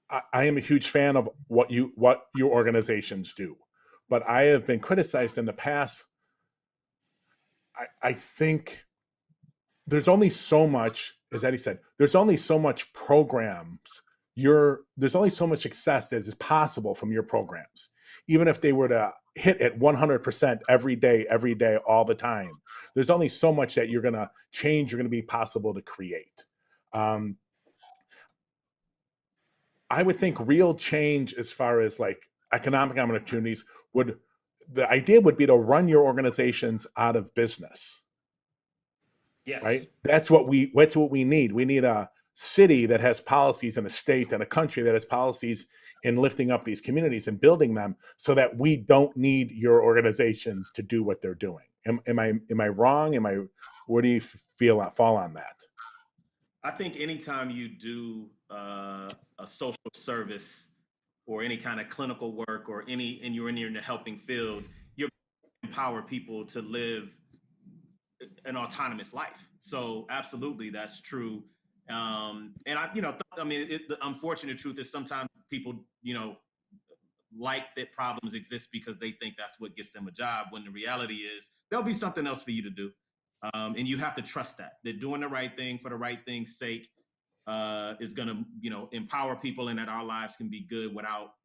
I am a huge fan of what your organizations do, but I have been criticized in the past. I think there's only so much, as Eddie said, there's only so much programs. There's only so much success that is possible from your programs, even if they were to hit at 100% every day, all the time. There's only so much that you're going to change. You're going to be possible to create. Um, I would think real change, as far as like economic opportunities, would the idea would be to run your organizations out of business, Yes. right? That's what we need. We need a city that has policies, and a state and a country that has policies in lifting up these communities and building them, so that we don't need your organizations to do what they're doing. Am I wrong? Where do you fall on that? I think anytime you do a social service or any kind of clinical work or and you're in the helping field, you empower people to live an autonomous life. So absolutely, that's true. And I mean, the unfortunate truth is sometimes people, like that problems exist because they think that's what gets them a job. When the reality is, there'll be something else for you to do, and you have to trust that they're doing the right thing for the right thing's sake. Is going to, empower people, and that our lives can be good without,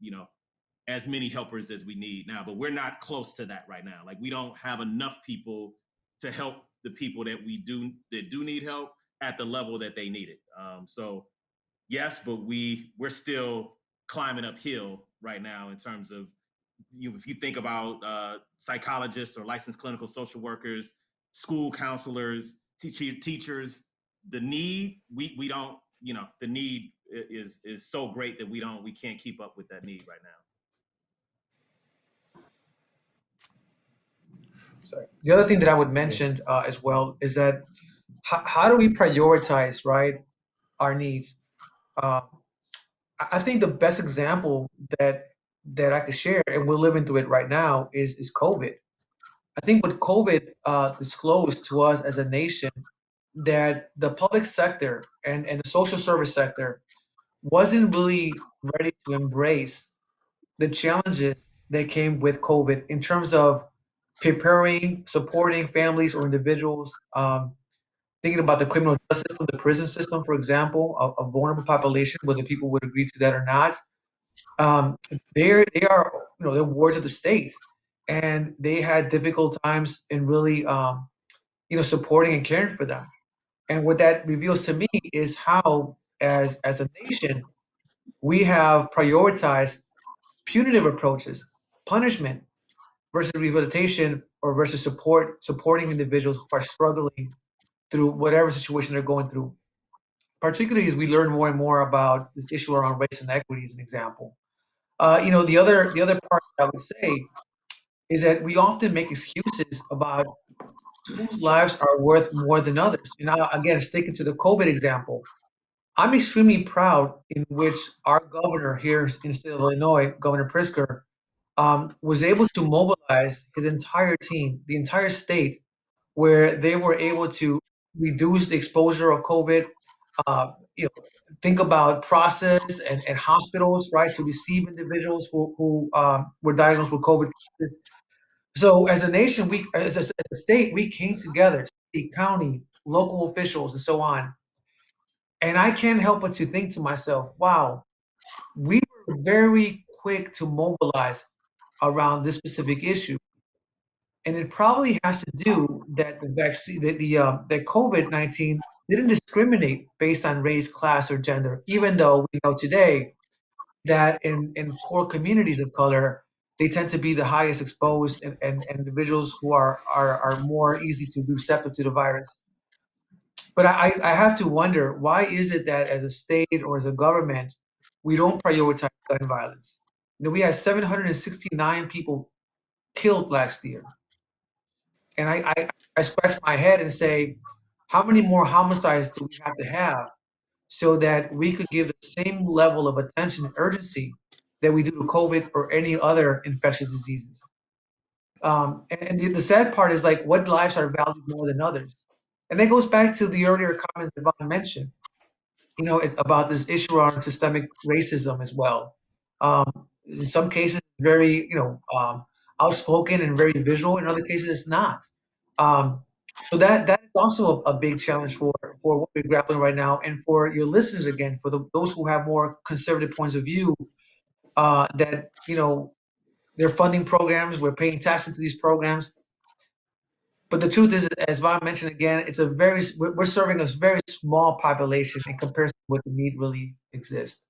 as many helpers as we need now. But we're not close to that right now. Like, we don't have enough people to help the people that do need help at the level that they need it. So yes, but we're still climbing uphill right now in terms of, if you think about psychologists or licensed clinical social workers, school counselors, teachers, the need, we don't, the need is so great that we can't keep up with that need right now. Sorry. The other thing that I would mention as well is that how do we prioritize, right, our needs? Uh, I think the best example that I could share, and we're living through it right now, is COVID. I think what COVID disclosed to us as a nation, that the public sector and the social service sector wasn't really ready to embrace the challenges that came with COVID in terms of preparing, supporting families or individuals, thinking about the criminal justice system, the prison system, for example, a vulnerable population, whether people would agree to that or not. Um, they are, they're wards of the state, and they had difficult times in really, supporting and caring for them. And what that reveals to me is how, as a nation, we have prioritized punitive approaches, punishment versus rehabilitation, or versus supporting individuals who are struggling through whatever situation they're going through. Particularly as we learn more and more about this issue around race and equity, as an example. The other part I would say is that we often make excuses about whose lives are worth more than others. And now, again, sticking to the COVID example, I'm extremely proud in which our governor here in the state of Illinois, Governor Pritzker, was able to mobilize his entire team, the entire state, where they were able to reduce the exposure of COVID. Uh, you know, think about process and hospitals, right, to receive individuals who were diagnosed with COVID. So, as a nation, as a state, we came together, state, county, local officials, and so on. And I can't help but to think to myself, wow, we were very quick to mobilize around this specific issue. And it probably has to do that the vaccine, that COVID-19 didn't discriminate based on race, class, or gender, even though we know today that in poor communities of color, they tend to be the highest exposed, and individuals who are more easy to be receptive to the virus. But I have to wonder, why is it that as a state or as a government, we don't prioritize gun violence? We had 769 people killed last year. And I scratch my head and say, how many more homicides do we have to have so that we could give the same level of attention and urgency that we do to COVID or any other infectious diseases? And the sad part is, like, what lives are valued more than others? And that goes back to the earlier comments that Vaughn mentioned. it's about this issue around systemic racism as well. In some cases, very outspoken and very visual. In other cases, it's not. Um, so that is also a big challenge for what we're grappling right now, and for your listeners again, for those who have more conservative points of view, that they're funding programs, we're paying tax into these programs. But the truth is, as Vaughn mentioned again, we're serving a very small population in comparison to what the need really exists.